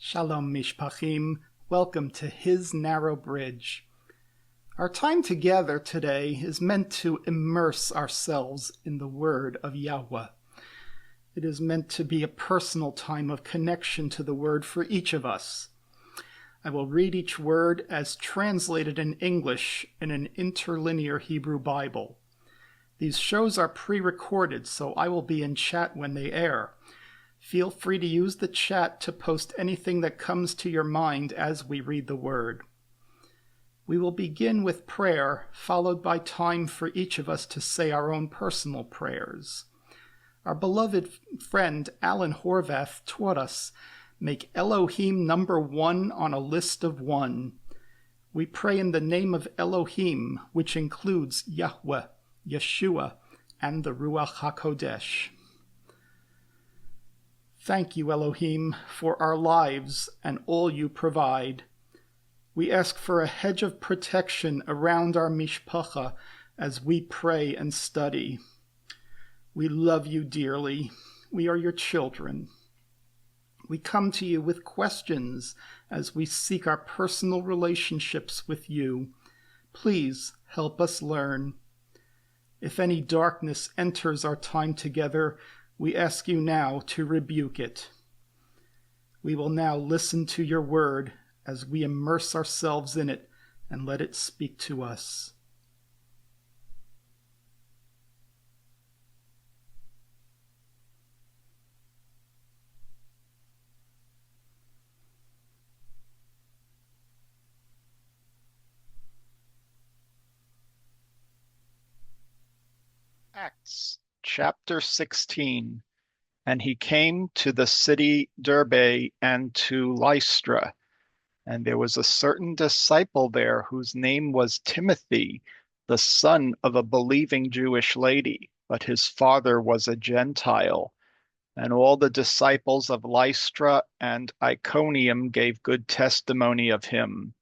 Shalom Mishpachim, welcome to His Narrow Bridge. Our time together today is meant to immerse ourselves in the Word of Yahweh. It is meant to be a personal time of connection to the Word for each of us. I will read each word as translated in English in an interlinear Hebrew Bible. These shows are pre-recorded, so I will be in chat when they air. Feel free to use the chat to post anything that comes to your mind as we read the word. We will begin with prayer, followed by time for each of us to say our own personal prayers. Our beloved friend Alan Horvath taught us, make Elohim number one on a list of one. We pray in the name of Elohim, which includes Yahweh, Yeshua, and the Ruach HaKodesh. Thank you, Elohim, for our lives and all you provide. We ask for a hedge of protection around our mishpacha as we pray and study. We love you dearly. We are your children. We come to you with questions as we seek our personal relationships with you. Please help us learn. If any darkness enters our time together, we ask you now to rebuke it. We will now listen to your word as we immerse ourselves in it and let it speak to us. Acts chapter 16. And he came to the city Derbe and to Lystra. And there was a certain disciple there whose name was Timothy, the son of a believing Jewish lady, but his father was a Gentile. And all the disciples of Lystra and Iconium gave good testimony of him.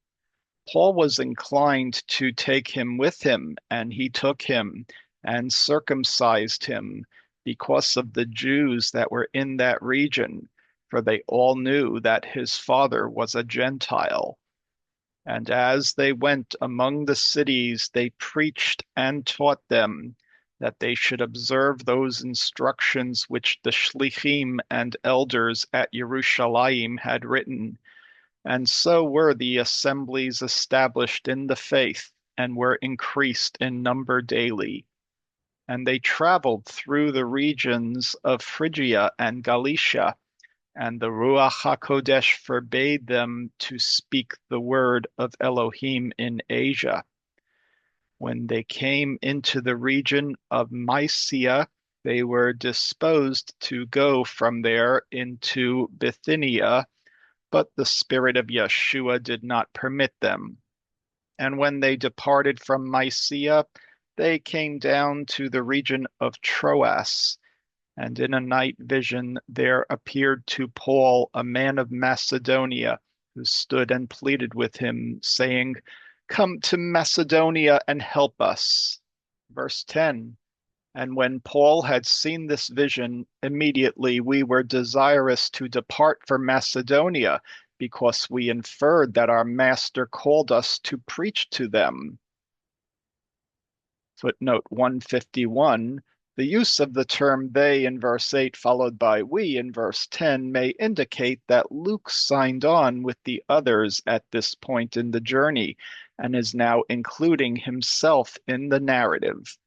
Paul was inclined to take him with him, and he took him and circumcised him because of the Jews that were in that region, for they all knew that his father was a Gentile. And as they went among the cities, they preached and taught them that they should observe those instructions which the shlichim and elders at Yerushalayim had written. And so were the assemblies established in the faith and were increased in number daily. And they traveled through the regions of Phrygia and Galatia, and the Ruach HaKodesh forbade them to speak the word of Elohim in Asia. When they came into the region of Mysia, they were disposed to go from there into Bithynia, but the Spirit of Yeshua did not permit them. And when they departed from Mysia, they came down to the region of Troas, and in a night vision there appeared to Paul a man of Macedonia, who stood and pleaded with him, saying, "Come to Macedonia and help us." Verse 10, and when Paul had seen this vision, immediately we were desirous to depart for Macedonia, because we inferred that our master called us to preach to them. Footnote 151, the use of the term they in verse 8 followed by we in verse 10 may indicate that Luke signed on with the others at this point in the journey and is now including himself in the narrative.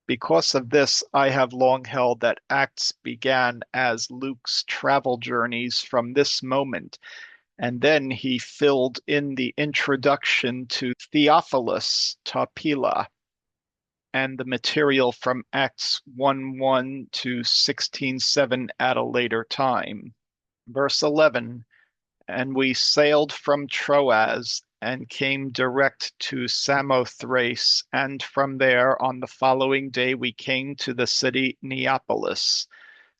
Because of this, I have long held that Acts began as Luke's travel journeys from this moment, and then he filled in the introduction to Theophilus Topila and the material from Acts 1:1 to 16:7 at a later time. Verse 11, and we sailed from Troas and came direct to Samothrace, and from there on the following day we came to the city Neapolis,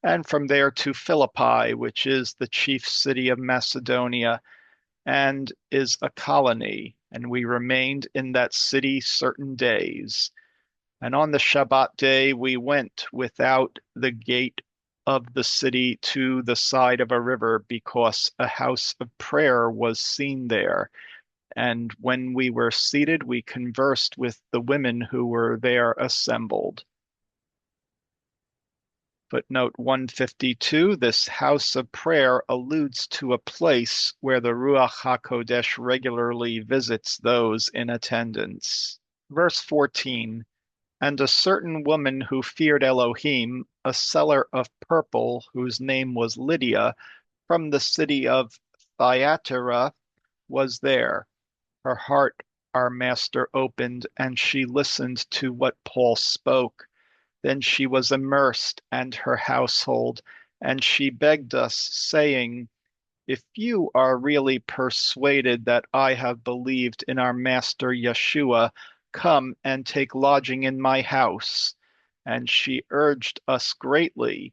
and from there to Philippi, which is the chief city of Macedonia, and is a colony, and we remained in that city certain days. And on the Shabbat day we went without the gate of the city to the side of a river, because a house of prayer was seen there. And when we were seated, we conversed with the women who were there assembled. Footnote 152, this house of prayer alludes to a place where the Ruach HaKodesh regularly visits those in attendance. Verse 14, and a certain woman who feared Elohim, a seller of purple, whose name was Lydia, from the city of Thyatira, was there. Her heart our master opened, and she listened to what Paul spoke. Then she was immersed, and her household, and she begged us, saying, if you are really persuaded that I have believed in our master Yeshua, come and take lodging in my house. And she urged us greatly.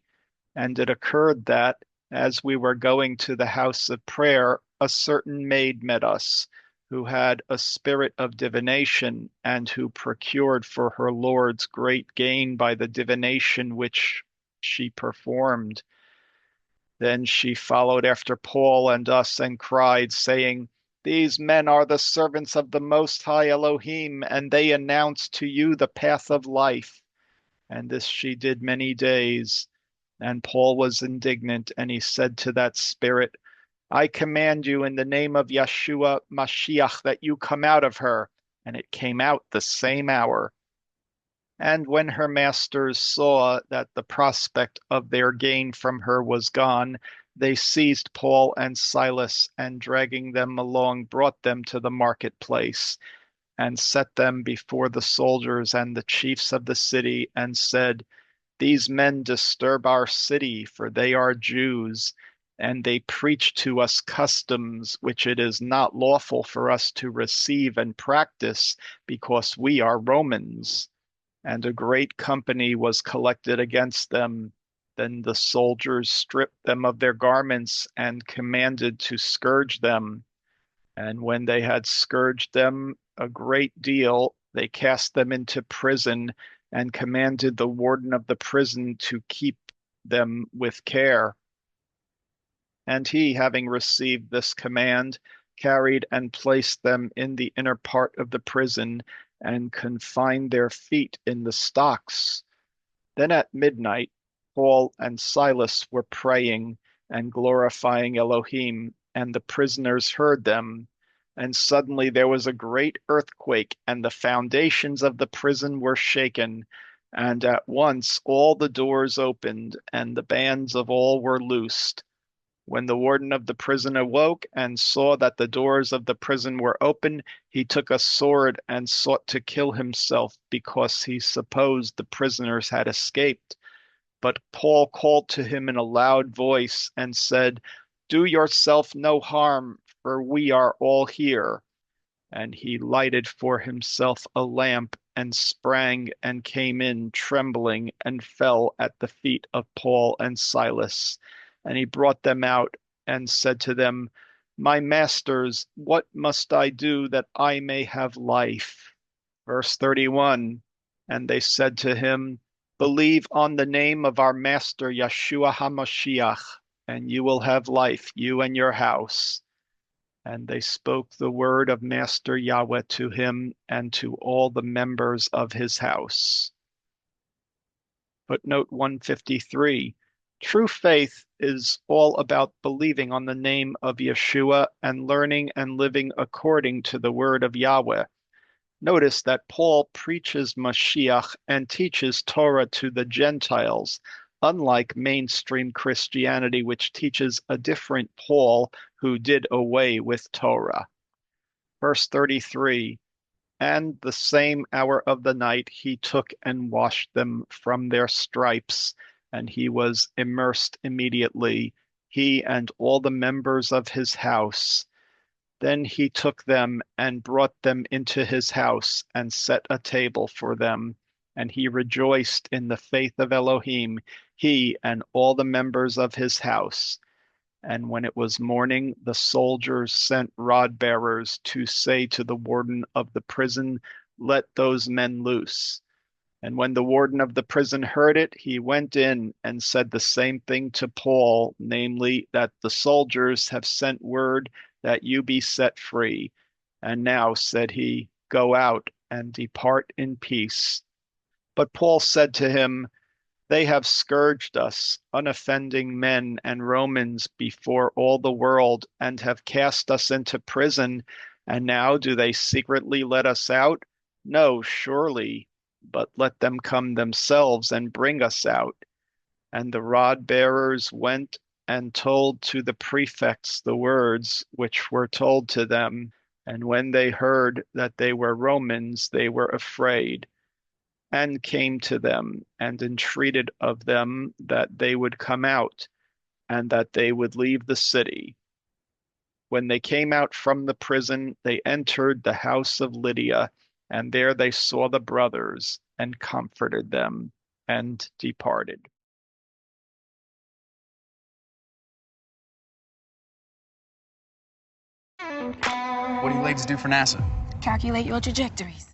And it occurred that, as we were going to the house of prayer, a certain maid met us, who had a spirit of divination, and who procured for her lords great gain by the divination which she performed. Then she followed after Paul and us and cried, saying, these men are the servants of the Most High Elohim, and they announce to you the path of life. And this she did many days. And Paul was indignant, and he said to that spirit, I command you in the name of Yeshua Mashiach that you come out of her. And it came out the same hour. And when her masters saw that the prospect of their gain from her was gone, they seized Paul and Silas, and dragging them along, brought them to the marketplace, and set them before the soldiers and the chiefs of the city, and said, these men disturb our city, for they are Jews, and they preach to us customs which it is not lawful for us to receive and practice, because we are Romans. And a great company was collected against them. Then the soldiers stripped them of their garments and commanded to scourge them. And when they had scourged them a great deal, they cast them into prison and commanded the warden of the prison to keep them with care. And he, having received this command, carried and placed them in the inner part of the prison, and confined their feet in the stocks. Then at midnight, Paul and Silas were praying and glorifying Elohim, and the prisoners heard them. And suddenly there was a great earthquake, and the foundations of the prison were shaken. And at once all the doors opened, and the bands of all were loosed. When the warden of the prison awoke and saw that the doors of the prison were open, he took a sword and sought to kill himself, because he supposed the prisoners had escaped. But Paul called to him in a loud voice and said, do yourself no harm, for we are all here. And he lighted for himself a lamp, and sprang and came in trembling, and fell at the feet of Paul and Silas. And he brought them out and said to them, my masters, what must I do that I may have life? Verse 31, and they said to him, believe on the name of our master Yeshua HaMashiach, and you will have life, you and your house. And they spoke the word of Master Yahweh to him and to all the members of his house. Footnote 153. True faith is all about believing on the name of Yeshua and learning and living according to the word of Yahweh. Notice that Paul preaches Mashiach and teaches Torah to the Gentiles, unlike mainstream Christianity, which teaches a different Paul who did away with Torah. Verse 33, and the same hour of the night he took and washed them from their stripes, and he was immersed immediately, he and all the members of his house. Then he took them and brought them into his house and set a table for them. And he rejoiced in the faith of Elohim, he and all the members of his house. And when it was morning, the soldiers sent rod bearers to say to the warden of the prison, let those men loose. And when the warden of the prison heard it, he went in and said the same thing to Paul, namely, that the soldiers have sent word that you be set free. And now, said he, go out and depart in peace. But Paul said to him, they have scourged us, unoffending men and Romans, before all the world, and have cast us into prison. And now do they secretly let us out? No, surely, but let them come themselves and bring us out. And the rod bearers went and told to the prefects the words which were told to them. And when they heard that they were Romans, they were afraid, and came to them and entreated of them that they would come out and that they would leave the city. When they came out from the prison, they entered the house of Lydia, and there they saw the brothers and comforted them and departed. What do you ladies do for NASA? Calculate your trajectories.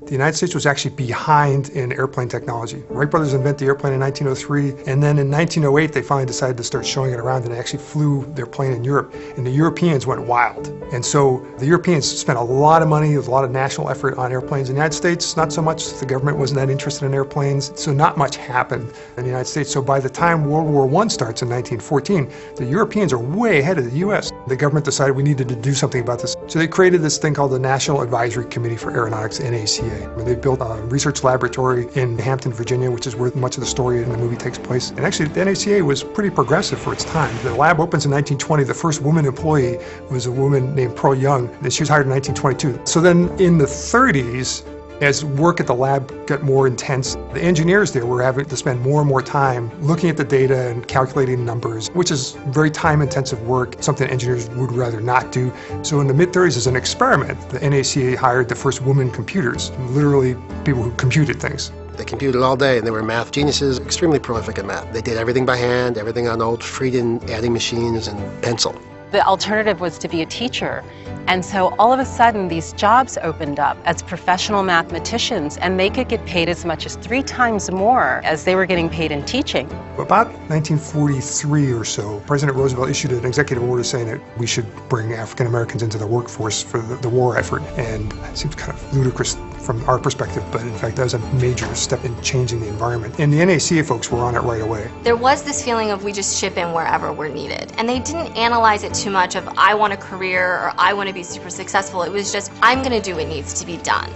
The United States was actually behind in airplane technology. Wright brothers invented the airplane in 1903, and then in 1908 they finally decided to start showing it around, and they actually flew their plane in Europe, and the Europeans went wild. And so the Europeans spent a lot of money, a lot of national effort on airplanes. In the United States, not so much. The government wasn't that interested in airplanes, so not much happened in the United States. So by the time World War I starts in 1914, the Europeans are way ahead of the US. The government decided we needed to do something about this. So they created this thing called the National Advisory Committee for Aeronautics, NACA. They built a research laboratory in Hampton, Virginia, which is where much of the story in the movie takes place. And actually, the NACA was pretty progressive for its time. The lab opens in 1920. The first woman employee was a woman named Pearl Young, and she was hired in 1922. So then in the 30s, as work at the lab got more intense, the engineers there were having to spend more and more time looking at the data and calculating numbers, which is very time-intensive work, something engineers would rather not do. So in the mid-30s, as an experiment, the NACA hired the first women computers, literally people who computed things. They computed all day, and they were math geniuses, extremely prolific at math. They did everything by hand, everything on old Frieden adding machines and pencil. The alternative was to be a teacher. And so all of a sudden, these jobs opened up as professional mathematicians, and they could get paid as much as 3 times more as they were getting paid in teaching. About 1943 or so, President Roosevelt issued an executive order saying that we should bring African Americans into the workforce for the war effort. And it seems kind of ludicrous from our perspective, but in fact, that was a major step in changing the environment. And the NACA folks were on it right away. There was this feeling of we just ship in wherever we're needed. And they didn't analyze it too much of I want a career or I want to be super successful. It was just, I'm going to do what needs to be done.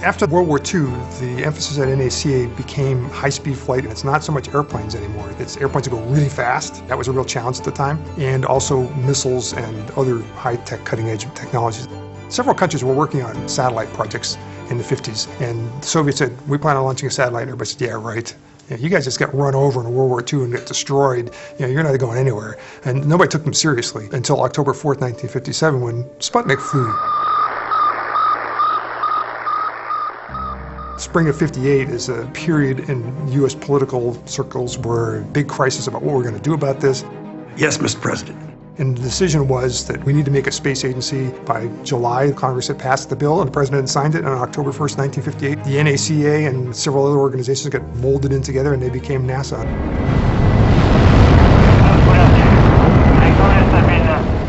After World War II, the emphasis at NACA became high-speed flight, and it's not so much airplanes anymore. It's airplanes that go really fast. That was a real challenge at the time. And also missiles and other high-tech, cutting-edge technologies. Several countries were working on satellite projects in the 50s, and the Soviets said, we plan on launching a satellite. And everybody said, yeah, right. You guys just got run over in World War II and get destroyed. You're not going anywhere. And nobody took them seriously until October 4th, 1957, when Sputnik flew. Spring of '58 is a period in U.S. political circles where big crisis about what we're going to do about this. Yes, Mr. President. And the decision was that we need to make a space agency by July. Congress had passed the bill and the president signed it on October 1st, 1958. The NACA and several other organizations got molded in together and they became NASA.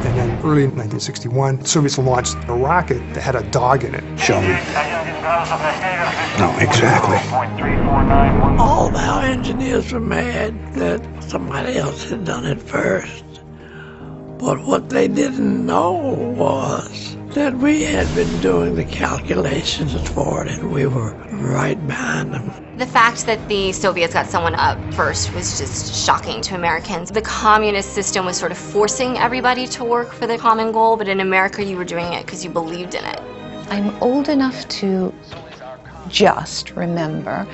And then early in 1961, the Soviets launched a rocket that had a dog in it. Show me. No, exactly. All of our engineers were mad that somebody else had done it first. But what they didn't know was that we had been doing the calculations for it and we were right behind them. The fact that the Soviets got someone up first was just shocking to Americans. The communist system was sort of forcing everybody to work for the common goal, but in America you were doing it because you believed in it. I'm old enough to just remember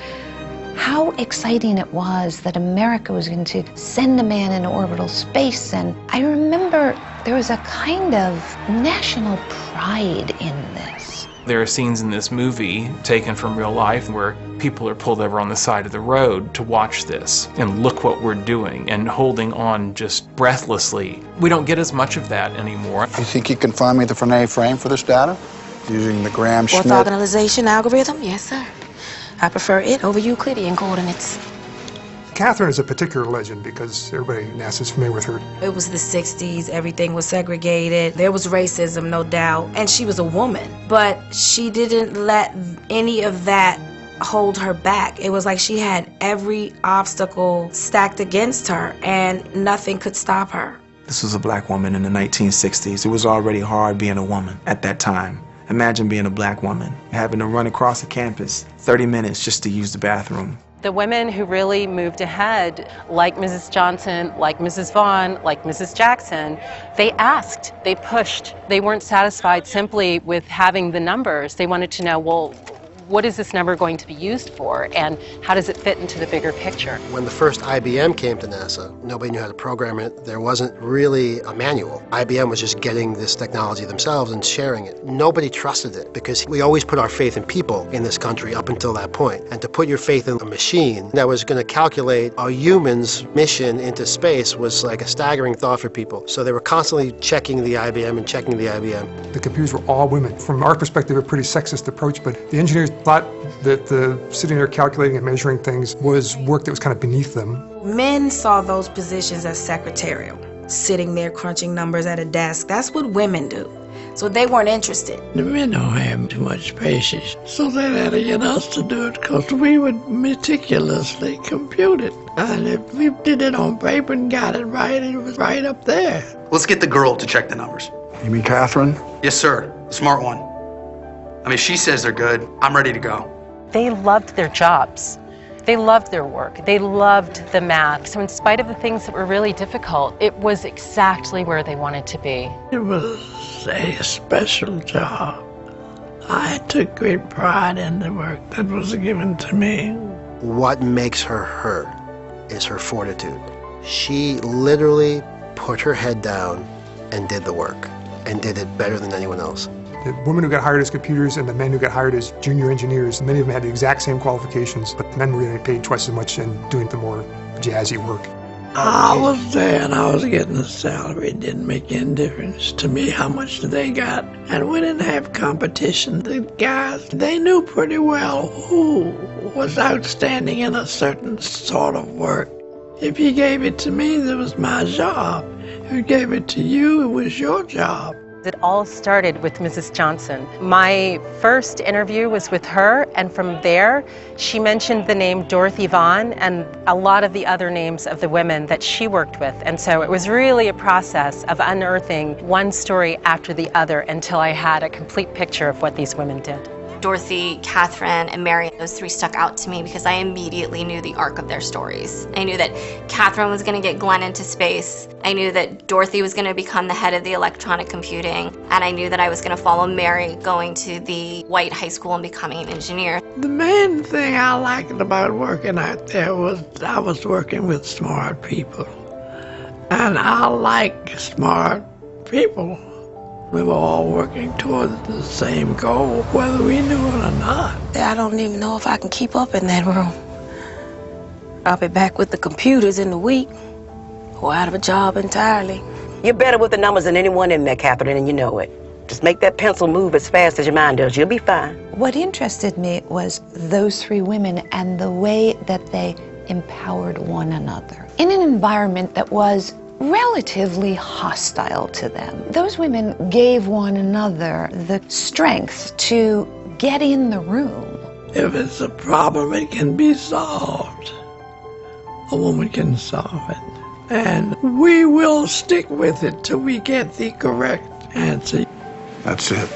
how exciting it was that America was going to send a man into orbital space. And I remember there was a kind of national pride in this. There are scenes in this movie taken from real life where people are pulled over on the side of the road to watch this and look what we're doing and holding on just breathlessly. We don't get as much of that anymore. You think you can find me the Frenet frame for this data? Using the Graham-Schmidt? Orthogonalization algorithm? Yes, sir. I prefer it over Euclidean coordinates. Catherine is a particular legend because everybody in NASA is familiar with her. It was the 60s, everything was segregated, there was racism, no doubt, and she was a woman. But she didn't let any of that hold her back. It was like she had every obstacle stacked against her, and nothing could stop her. This was a black woman in the 1960s. It was already hard being a woman at that time. Imagine being a black woman, having to run across the campus 30 minutes just to use the bathroom. The women who really moved ahead, like Mrs. Johnson, like Mrs. Vaughn, like Mrs. Jackson, they asked, they pushed. They weren't satisfied simply with having the numbers. They wanted to know, well, what is this number going to be used for, and how does it fit into the bigger picture? When the first IBM came to NASA, nobody knew how to program it. There wasn't really a manual. IBM was just getting this technology themselves and sharing it. Nobody trusted it because we always put our faith in people in this country up until that point. And to put your faith in a machine that was going to calculate a human's mission into space was like a staggering thought for people. So they were constantly checking the IBM and checking the IBM. The computers were all women. From our perspective, a pretty sexist approach, but the engineers thought that sitting there calculating and measuring things was work that was kind of beneath them. Men saw those positions as secretarial, sitting there crunching numbers at a desk. That's what women do. So they weren't interested. The men don't have too much patience, so they had to get us to do it because we would meticulously compute it. And if we did it on paper and got it right, it was right up there. Let's get the girl to check the numbers. You mean Catherine? Yes, sir. The smart one. I mean, if she says they're good, I'm ready to go. They loved their jobs. They loved their work. They loved the math. So in spite of the things that were really difficult, it was exactly where they wanted to be. It was a special job. I took great pride in the work that was given to me. What makes her her is her fortitude. She literally put her head down and did the work, and did it better than anyone else. The women who got hired as computers and the men who got hired as junior engineers, many of them had the exact same qualifications, but the men were getting paid twice as much and doing the more jazzy work. I was there and I was getting a salary. It didn't make any difference to me how much they got. And we didn't have competition. The guys, they knew pretty well who was outstanding in a certain sort of work. If you gave it to me, it was my job. If you gave it to you, it was your job. It all started with Mrs. Johnson. My first interview was with her, and from there, she mentioned the name Dorothy Vaughan and a lot of the other names of the women that she worked with. And so it was really a process of unearthing one story after the other until I had a complete picture of what these women did. Dorothy, Catherine, and Mary, those three stuck out to me because I immediately knew the arc of their stories. I knew that Catherine was going to get Glenn into space. I knew that Dorothy was going to become the head of the electronic computing. And I knew that I was going to follow Mary going to the white high school and becoming an engineer. The main thing I liked about working out there was I was working with smart people. And I like smart people. We were all working towards the same goal, whether we knew it or not. I don't even know if I can keep up in that room. I'll be back with the computers in a week, or out of a job entirely. You're better with the numbers than anyone in there, Catherine, and you know it. Just make that pencil move as fast as your mind does. You'll be fine. What interested me was those three women and the way that they empowered one another in an environment that was relatively hostile to them. Those women gave one another the strength to get in the room. If it's a problem, it can be solved. A woman can solve it. And we will stick with it till we get the correct answer. That's it.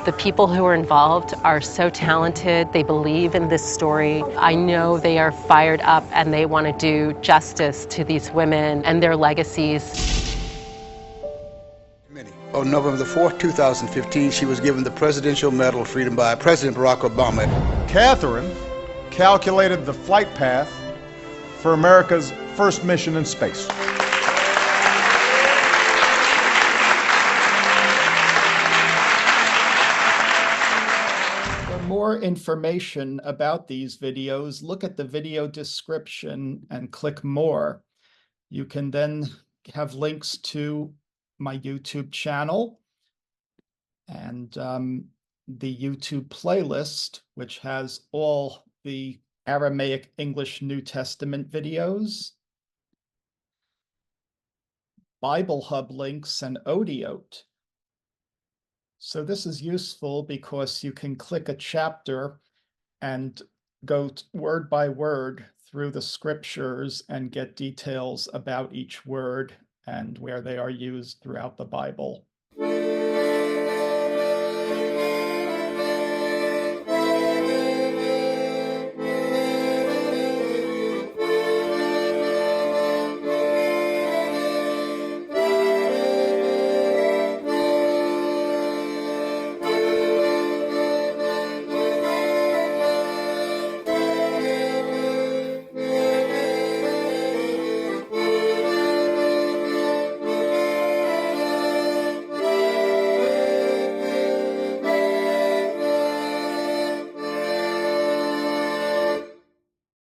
The people who are involved are so talented. They believe in this story. I know they are fired up and they want to do justice to these women and their legacies. On November the 4th, 2015, she was given the Presidential Medal of Freedom by President Barack Obama. Catherine calculated the flight path for America's first mission in space. More information about these videos, look at the video description and click more. You can then have links to my YouTube channel and the YouTube playlist, which has all the Aramaic English New Testament videos, Bible Hub links, and Odiote. So this is useful because you can click a chapter and go word by word through the scriptures and get details about each word and where they are used throughout the Bible.